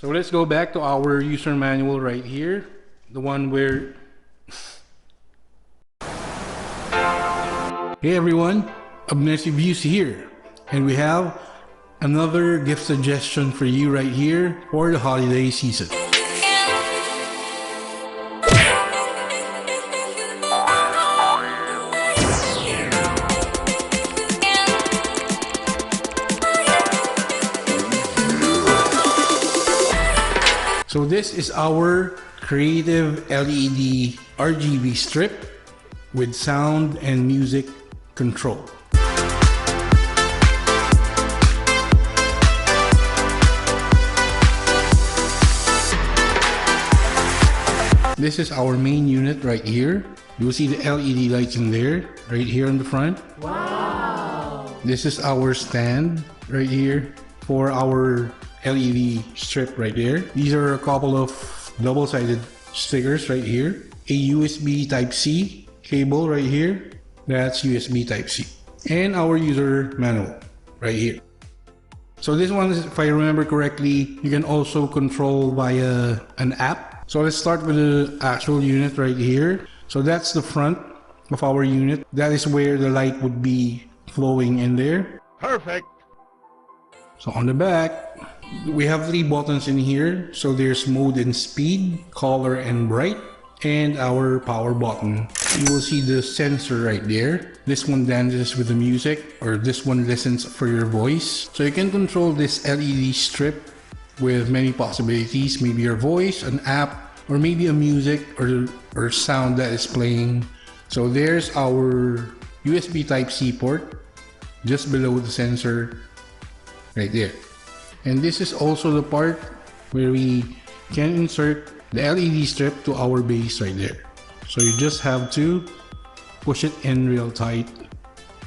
So let's go back to our user manual right here, the one where hey everyone, Abner's Reviews here, and we have another gift suggestion for you right here for the holiday season. So this is our creative LED RGB strip with sound and music control. This is our main unit right here. You will see the LED lights in there, right here on the front. Wow! This is our stand right here for our LED strip right there. These are a couple of double-sided stickers right here. A USB Type-C cable right here. That's USB Type-C. And our user manual right here. So this one, if I remember correctly, you can also control via an app. So let's start with the actual unit right here. So that's the front of our unit. That is where the light would be flowing in there. Perfect. So on the back, we have 3 buttons in here. So there's mode and speed, color and bright, and our power button. You will see the sensor right there. This one dances with the music, or this one listens for your voice. So you can control this LED strip with many possibilities. Maybe your voice, an app, or maybe a music or sound that is playing. So there's our USB Type-C port just below the sensor right there. And this is also the part where we can insert the LED strip to our base right there. So you just have to push it in real tight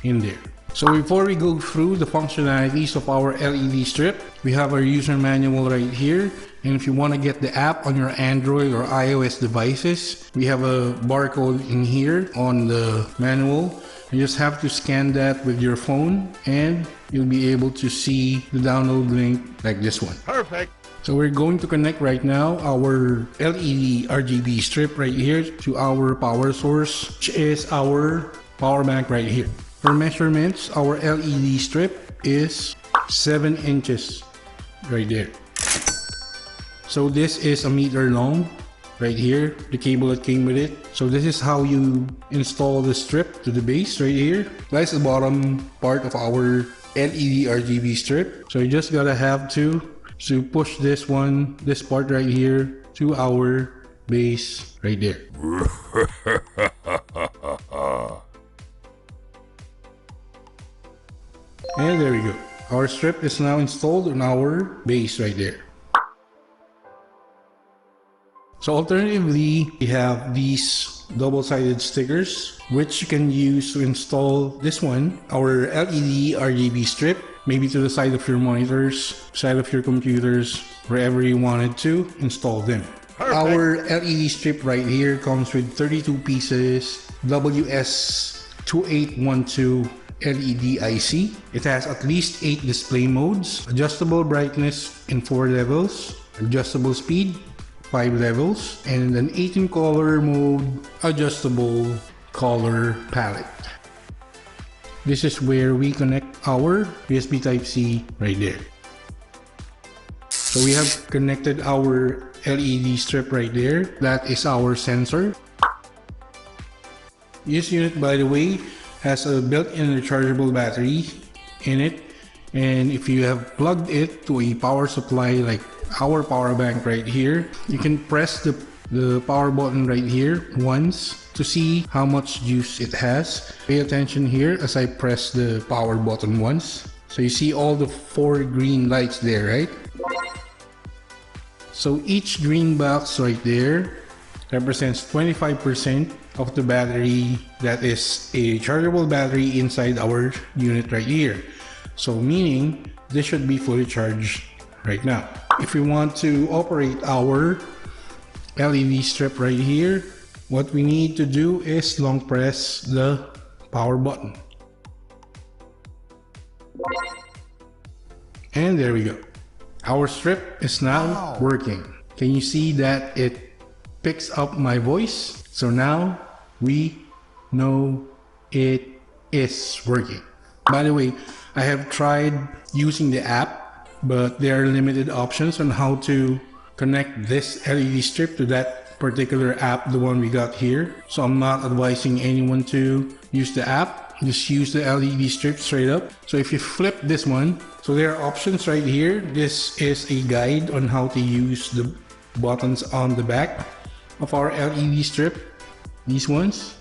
in there. So before we go through the functionalities of our LED strip, we have our user manual right here. And if you want to get the app on your Android or iOS devices, we have a barcode in here on the manual. You just have to scan that with your phone and you'll be able to see the download link like this one. Perfect. So we're going to connect right now our LED RGB strip right here to our power source, which is our power bank right here. For measurements, our LED strip is 7 inches right there. So this is a meter long right here, the cable that came with it. So this is how you install the strip to the base right here. That's the bottom part of our LED RGB strip. So you just gotta have to push this part right here to our base right there. And there we go. Our strip is now installed on our base right there. So alternatively, we have these double-sided stickers, which you can use to install this one, our LED RGB strip, maybe to the side of your monitors, side of your computers, wherever you wanted to install them. Perfect. Our LED strip right here comes with 32 pieces WS2812 LED IC. It has at least 8 display modes, adjustable brightness in 4 levels, adjustable speed, 5 levels, and an 18 color mode adjustable color palette. This is where we connect our USB Type-C right there. So we have connected our LED strip right there. That is our sensor. This unit, by the way, has a built-in rechargeable battery in it, and if you have plugged it to a power supply like our power bank right here, you can press the power button right here once to see how much juice it has. Pay attention here as I press the power button once. So you see all the 4 green lights there, right? So each green box right there represents 25% of the battery that is a chargeable battery inside our unit right here. So meaning this should be fully charged right now. If we want to operate our LED strip right here, what we need to do is long press the power button. And there we go. Our strip is now working. Can you see that it picks up my voice? So now we know it is working. By the way, I have tried using the app, but there are limited options on how to connect this LED strip to that particular app, the one we got here. So I'm not advising anyone to use the app. Just use the LED strip straight up. So if you flip this one, so there are options right here. This is a guide on how to use the buttons on the back of our LED strip. These ones,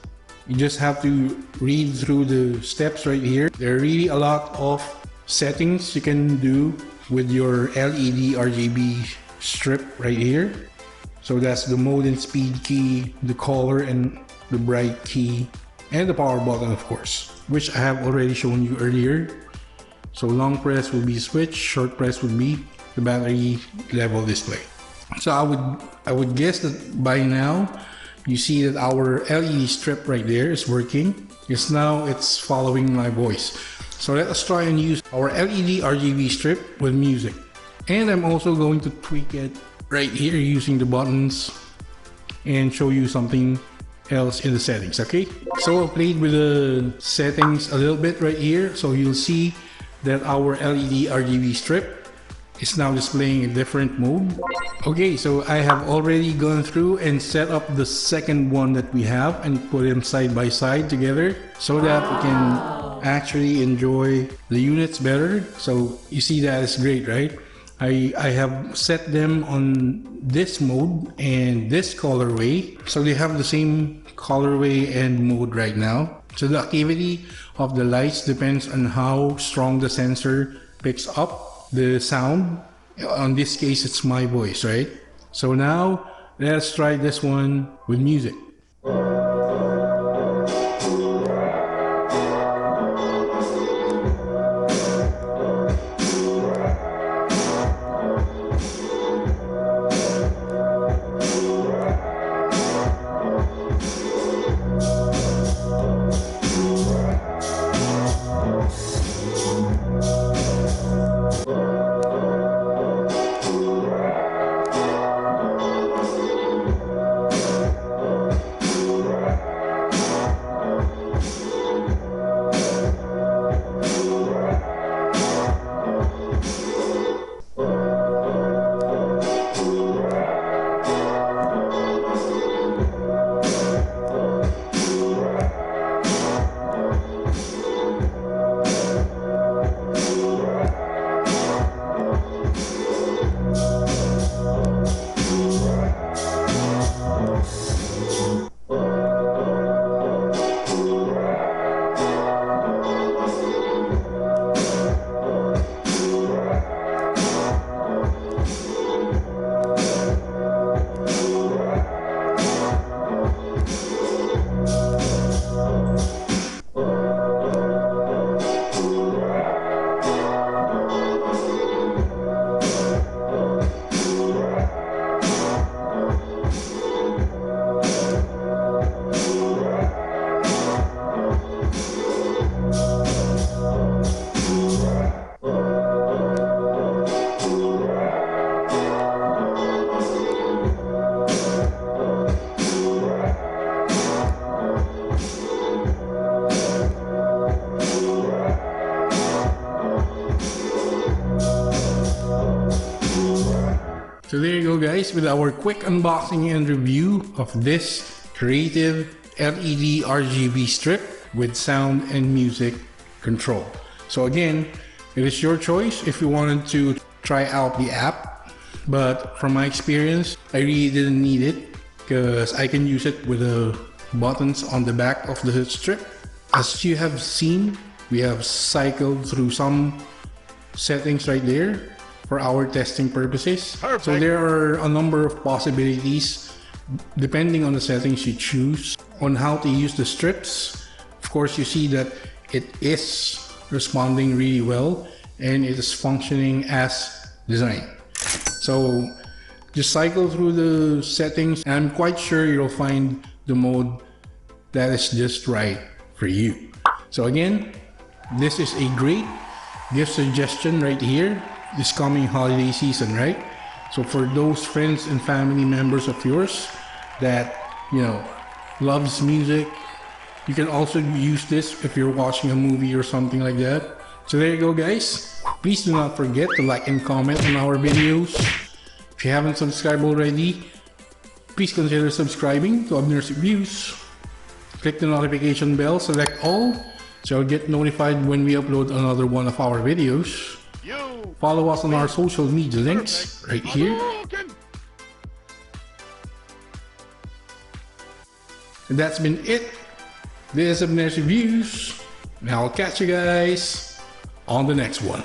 you just have to read through the steps right here. There are really a lot of settings you can do with your LED RGB strip right here. So that's the mode and speed key, the color and the bright key, and the power button, of course, which I have already shown you earlier. So long press will be switch, short press would be the battery level display. So I would guess that by now you see that our LED strip right there is working. It's following my voice. So let us try and use our LED RGB strip with music. And I'm also going to tweak it right here using the buttons and show you something else in the settings, okay? So I played with the settings a little bit right here. So you'll see that our LED RGB strip is now displaying a different mode. Okay, so I have already gone through and set up the second one that we have and put them side by side together so that we can actually enjoy the units better. So you see that is great, right? I have set them on this mode and this colorway. So they have the same colorway and mode right now. So the activity of the lights depends on how strong the sensor picks up the sound. On this case, it's my voice, right? So now let's try this one with music. So there you go, guys, with our quick unboxing and review of this creative LED RGB strip with sound and music control. So again, it is your choice if you wanted to try out the app, but from my experience, I really didn't need it because I can use it with the buttons on the back of the strip. As you have seen, we have cycled through some settings right there for our testing purposes. Perfect. So there are a number of possibilities depending on the settings you choose on how to use the strips. Of course, you see that it is responding really well and it is functioning as designed. So just cycle through the settings and I'm quite sure you'll find the mode that is just right for you. So again, this is a great gift suggestion right here. this coming holiday season, right? So for those friends and family members of yours that, you know, loves music, you can also use this if you're watching a movie or something like that. So there you go, guys. Please do not forget to like and comment on our videos. If you haven't subscribed already, please consider subscribing to Abner's Reviews. Click the notification bell, select all, so you'll get notified when we upload another one of our videos. Follow us on our social media links right here. And that's been it. This is Abner's Reviews. And I'll catch you guys on the next one.